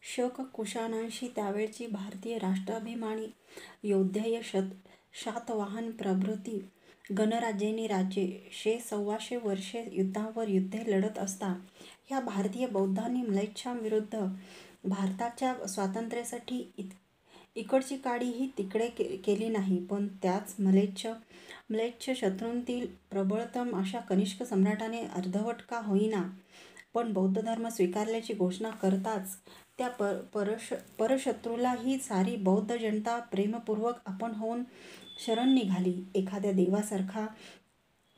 शक कुशाणांशी त्यावेळची भारतीय राष्ट्राभिमानी योद्धेय शातवाहन प्रभृती गणराज्यांनी राज्ये 100-125 वर्षे युद्धावर युद्धे लढत असता ह्या भारतीय बौद्धांनी म्लेच्छांविरुद्ध भारताच्या स्वातंत्र्यासाठी इकडची काडीही तिकडे केली नाही. पण त्याच म्लेच्छ शत्रूंतील प्रबळतम अशा कनिष्क सम्राटाने अर्धवट का होईना पण बौद्ध धर्म स्वीकारल्याची घोषणा करताच त्या परशत्रूला ही सारी बौद्ध जनता प्रेमपूर्वक आपण होऊन शरण निघाली. एखाद्या देवासारखा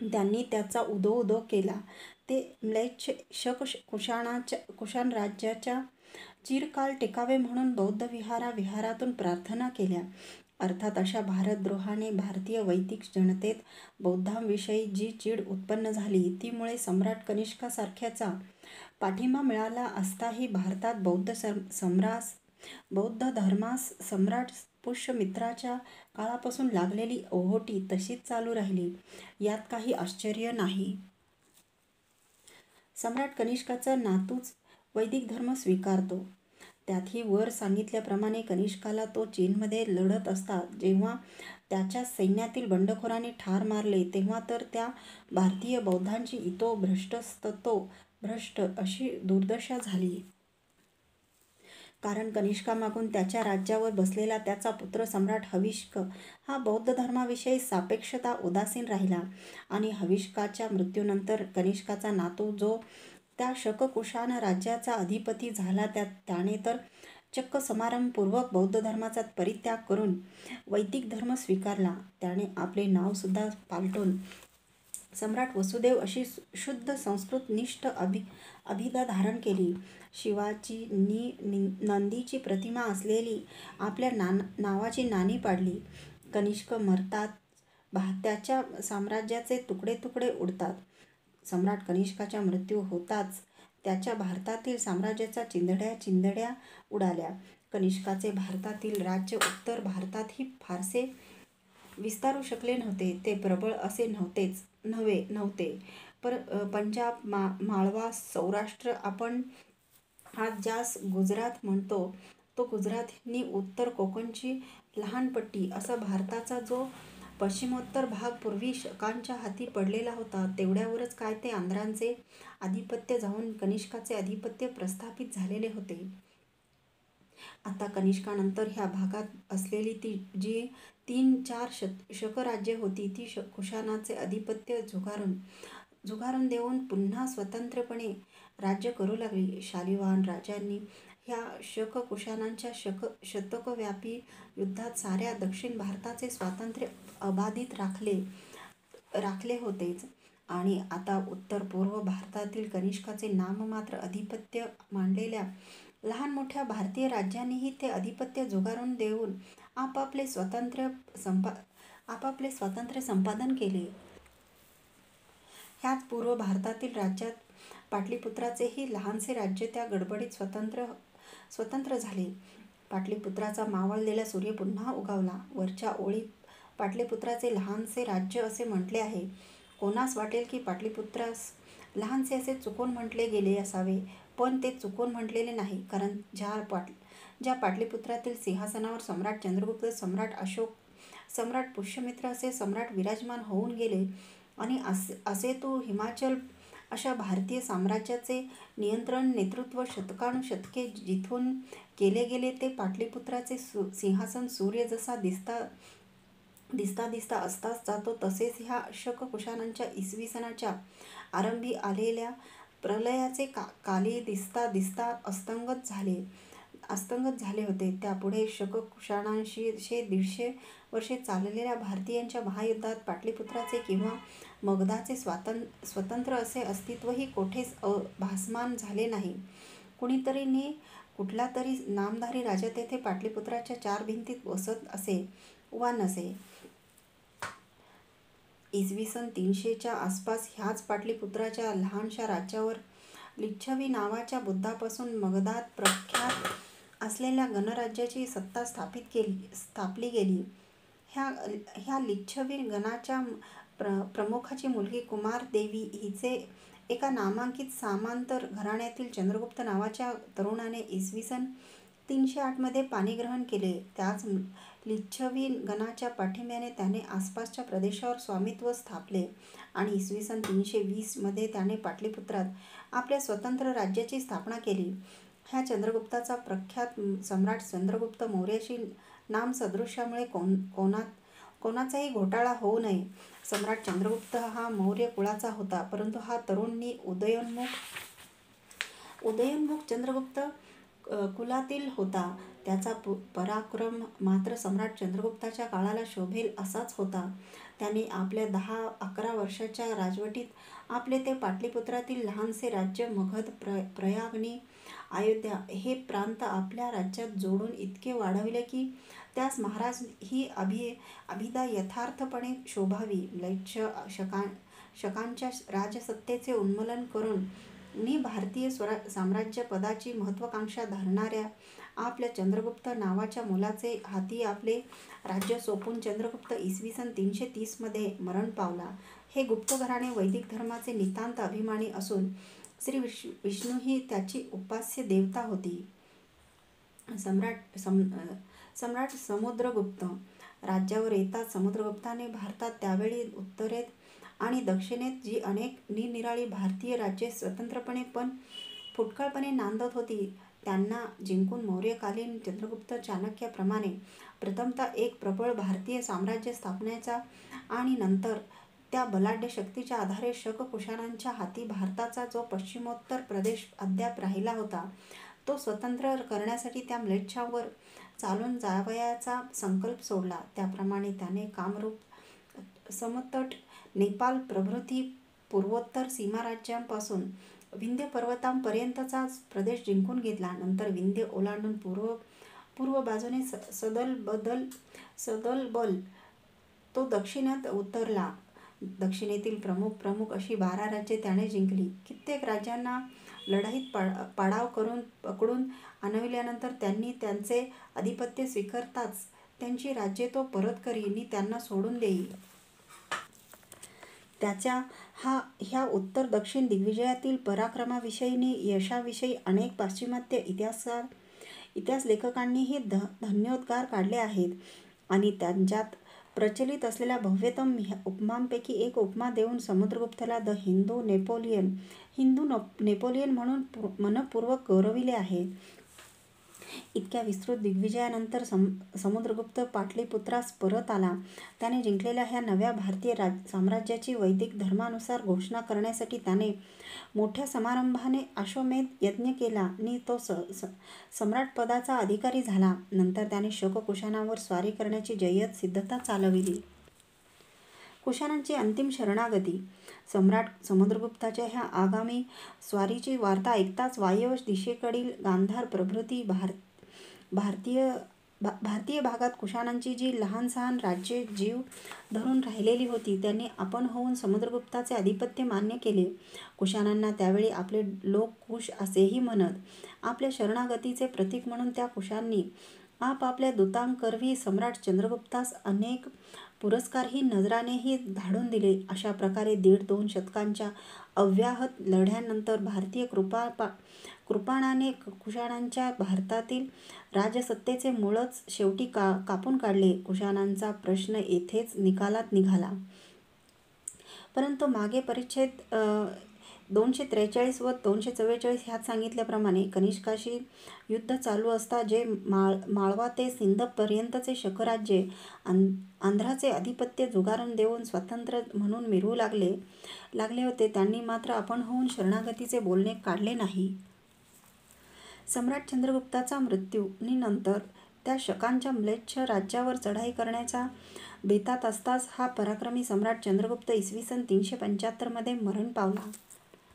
त्यांनी त्याचा उदो केला. ते म्लेच्छ शक कुशाण राज्याच्या चिरकाल टिकावे म्हणून बौद्ध विहारातून प्रार्थना केल्या. अर्थात अशा भारतद्रोहाने भारतीय वैदिक जनतेत बौद्धांविषयी जी चीड उत्पन्न झाली ती मुळे सम्राट कनिष्कासारख्याचा पाठिंबा मिळाला असताही भारतात बौद्ध धर्मास सम्राट पुष्यमित्राच्या काळापासून लागलेली ओहोटी तशीच चालू राहिली, यात काही आश्चर्य नाही. सम्राट कनिष्काचा नातूच वैदिक धर्म स्वीकारतो. त्यातही वर सांगितल्याप्रमाणे कनिष्काला तो चीनमध्ये लढत असता जेव्हा त्याच्या सैन्यातील बंडखोरांनी ठार मारले तेव्हा तर त्या भारतीय बौद्धांची इतो भ्रष्टस्ततो भ्रष्ट अशी दुर्दशा झाली. कारण कनिष्कामागून त्याच्या राज्यावर बसलेला त्याचा पुत्र सम्राट हविष्क हा बौद्ध धर्माविषयी सापेक्षता उदासीन राहिला आणि हविष्काच्या मृत्यूनंतर कनिष्काचा नातू जो त्या शक-कुशाण राज्याचा अधिपती झाला त्याने तर चक्क समारंभपूर्वक बौद्ध धर्माचा परित्याग करून वैदिक धर्म स्वीकारला. त्याने आपले नावसुद्धा पालटून सम्राट वसुदेव अशी शुद्ध संस्कृतनिष्ठ अभिधा धारण केली. शिवाची नंदीची प्रतिमा असलेली आपल्या नावाची नाणी पाडली. कनिष्क मरताच त्याच्या साम्राज्याचे तुकडे तुकडे उडतात. सम्राट कनिष्काचा मृत्यू होताच त्याच्या भारतातील साम्राज्याच्या चिंधड्या उडाल्या. कनिष्काचे भारतातील राज्य उत्तर भारतातही फारसे विस्तारू शकले नव्हते. ते प्रबळ असे नव्हते. पंजाब, माळवा, सौराष्ट्र आपण आज ज्यास गुजरात म्हणतो तो गुजरातनी उत्तर कोकणची लहान पट्टी असा भारताचा जो पश्चिमोत्तर भाग पूर्वी शकांच्या हाती पडलेला होता तेवढ्यावरच काय ते आंध्रांचे आधिपत्य जाऊन कनिष्काचे आधिपत्य प्रस्थापित झालेले होते. आता कनिष्कानंतर ह्या भागात असलेली ती जी 3-4 शकराज्ये होती ती कुशाणाचे आधिपत्य झुगारून देऊन पुन्हा स्वतंत्रपणे राज्य करू लागली. शालिवाहन राजांनी ह्या शक-कुशाणांच्या शतकव्यापी युद्धात साऱ्या दक्षिण भारताचे स्वातंत्र्य अबाधित राखले होतेच आणि आता उत्तर पूर्व भारतातील कनिष्काचे नाममात्र आधिपत्य मानलेल्या लहान मोठ्या भारतीय राज्यांनीही ते आधिपत्य झुगारून देऊन आपापले स्वातंत्र्य संपादन केले. ह्याच पूर्व भारतातील राज्यात पाटलीपुत्राचेही लहानसे राज्य त्या गडबडीत स्वतंत्र झाले. पाटलीपुत्राचा मावळलेला सूर्य पुन्हा उगवला. वरच्या ओळीत पाटलीपुत्राचे लहानसे राज्य असे म्हटले आहे. कोणास वाटेल की पाटलीपुत्रास लहानसे असे चुकून म्हटले गेले असावे, पण ते चुकून म्हटलेले नाही. कारण ज्या पाटलीपुत्रातील सिंहासनावर सम्राट चंद्रगुप्त, सम्राट अशोक, सम्राट पुष्यमित्र असे सम्राट विराजमान होऊन गेले आणि असे तो हिमाचल अशा भारतीय साम्राज्याचे नेतृत्व शतकानुशतके जिथून केले गेले ते पाटलीपुत्राचे सिंहासन सूर्य जसा दिसता असताच जातो तसेच ह्या शक-कुशाणांच्या इसवी सनाच्या आरंभी आलेल्या प्रलयाचे काली दिसता अस्तंगत झाले होते. त्यापुढे शक-कुशाणांशी 150 वर्षे चाललेल्या भारतीयांच्या महायुद्धात पाटलीपुत्राचे किंवा मगधाचे स्वतंत्र असे अस्तित्वही कोठेच भासमान झाले नाही. कुठला तरी नामधारी राजा तेथे पाटलीपुत्राच्या 4 भिंतीत वसत असे वा नसे. इसवी सन 300च्या आसपास ह्याच पाटलीपुत्राच्या लहानशा राज्यावर लिच्छवी नावाच्या बुद्धापासून मगधात प्रख्यात असलेल्या गणराज्याची सत्ता स्थापली गेली. ह्या लिच्छवी गणाच्या प्रमुखाची मुलगी कुमारदेवी हिचे एका नामांकित सामांतर घराण्यातील चंद्रगुप्त नावाच्या तरुणाने इसवी सन 308 पाणीग्रहण केले. त्याच लिच्छवी गणाच्या पाठिंब्याने त्याने आसपासच्या प्रदेशावर स्वामित्व स्थापले आणि इसवी सन 320 त्याने पाटलीपुत्रात आपल्या स्वतंत्र राज्याची स्थापना केली. ह्या चंद्रगुप्ताचा प्रख्यात सम्राट चंद्रगुप्त मौर्याशी नामसदृश्यामुळे कोणाचाही घोटाळा होऊ नये. सम्राट चंद्रगुप्त हा मौर्य कुळाचा होता, परंतु हा तरुणी उदयोन्मुख चंद्रगुप्त कुलातील होता. त्याचा पराक्रम मात्र सम्राट चंद्रगुप्ताच्या काळाला शोभेल असाच होता. त्याने आपल्या 10-11 वर्षाच्या राजवटीत आपले ते पाटलीपुत्रातील लहानसे राज्य मगध, प्रयागनी, अयोध्या हे प्रांत आपल्या राज्यात जोडून इतके वाढविले की त्यास महाराज ही अभिधा यथार्थपणे शोभावी. म्लेच्छ शकांच्या राजसत्तेचे उन्मूलन करून भारतीय साम्राज्य पदाची महत्त्वाकांक्षा धरणाऱ्या आपल्या चंद्रगुप्त नावाच्या मुलाचे हाती आपले राज्य सोपून चंद्रगुप्त इसवी सन 330 मरण पावला. हे गुप्त घराणे वैदिक धर्माचे नितांत अभिमानी असून श्री विष्णू ही त्याची उपास्य देवता होती. सम्राट समुद्रगुप्त राज्यावर येताच समुद्रगुप्ताने भारतात त्यावेळी उत्तरेत आणि दक्षिणेत जी अनेक निरनिराळी भारतीय राज्ये स्वतंत्रपणे पण फुटकळपणे नांदत होती त्यांना जिंकून मौर्यकालीन चंद्रगुप्त चाणक्याप्रमाणे प्रथमतः एक प्रबळ भारतीय साम्राज्य स्थापण्याचा आणि नंतर त्या बलाढ्य शक्तीच्या आधारे शक कुशाणांच्या हाती भारताचा जो पश्चिमोत्तर प्रदेश अद्याप राहिला होता तो स्वतंत्र करण्यासाठी त्या म्लेच्छांवर चालून जावयाचा संकल्प सोडला. त्याप्रमाणे त्याने कामरूप, समतट, नेपाल प्रभृती पूर्वोत्तर सीमाराज्यांपासून विंध्य पर्वतांपर्यंतचा प्रदेश जिंकून घेतला. नंतर विंध्य ओलांडून पूर्व बाजूने सदलबल तो दक्षिणेत उतरला. दक्षिणेतील प्रमुख अशी 12 राज्ये त्याने जिंकली. कित्येक राज्यांना लढाईत पाडाव करून पकडून आणविल्यानंतर त्यांनी त्यांचे आधिपत्य स्वीकारताच त्यांची राज्ये तो परत करी नि त्यांना सोडून देई. त्याच्या ह्या उत्तर दक्षिण दिग्विजयातील पराक्रमाविषयी नि यशाविषयी अनेक पाश्चिमात्य इतिहास लेखकांनीही धन्योद्गार काढले आहेत आणि त्यांच्यात प्रचलित असलेल्या भव्यतम उपमांपैकी एक उपमा देऊन समुद्रगुप्ताला द हिंदू नेपोलियन म्हणून मनपूर्वक गौरविले आहे. इतक्या विस्तृत दिग्विजयानंतर समुद्रगुप्त पाटलीपुत्रास परत आला. त्याने जिंकलेल्या ह्या नव्या भारतीय साम्राज्याची वैदिक धर्मानुसार घोषणा करण्यासाठी त्याने मोठ्या समारंभाने अश्वमेध यज्ञ केला नि तो सम्राटपदाचा अधिकारी झाला. नंतर त्याने शक कुशाणांवर स्वारी करण्याची जय्यत सिद्धता चालविली. कुशाणांची अंतिम शरणागती. सम्राट समुद्रगुप्ताच्या ह्या आगामी स्वारीची वार्ता ऐकताच वायव्य दिशेकडील गांधार प्रभृती भारतीय भागात कुशाणांची जी लहानसहान राज्ये जीव धरून राहिलेली होती त्यांनी आपण होऊन समुद्रगुप्ताचे आधिपत्य मान्य केले. कुशाणांना त्यावेळी आपले लोक कुश असेही म्हणत. आपल्या शरणागतीचे प्रतीक म्हणून त्या कुशांनी आपापल्या दूतांकरवी सम्राट चंद्रगुप्तास अनेक पुरस्कारही नजराणेही धाडून दिले. अशा प्रकारे 1.5-2 शतकांच्या अव्याहत लढ्यांनंतर भारतीय कृपाणाने कुशाणांच्या भारतातील राजसत्तेचे मूळच शेवटी कापून काढले. कुशाणांचा प्रश्न येथेच निकालात निघाला. परंतु मागे परिच्छेद 243 व 244 ह्यात सांगितल्याप्रमाणे कनिष्काशी युद्ध चालू असता जे माळवा ते सिंधपर्यंतचे शकराज्ये आंध्राचे आधिपत्य झुगारून देऊन स्वतंत्र म्हणून मिरवू लागले होते त्यांनी मात्र आपण होऊन शरणागतीचे बोलणे काढले नाही. सम्राट चंद्रगुप्ताचा मृत्यू नि नंतर त्या शकांच्या म्लेच्छ राज्यावर चढाई करण्याच्या बेतात असताच हा पराक्रमी सम्राट चंद्रगुप्त इसवी सन 375 मरण पावला.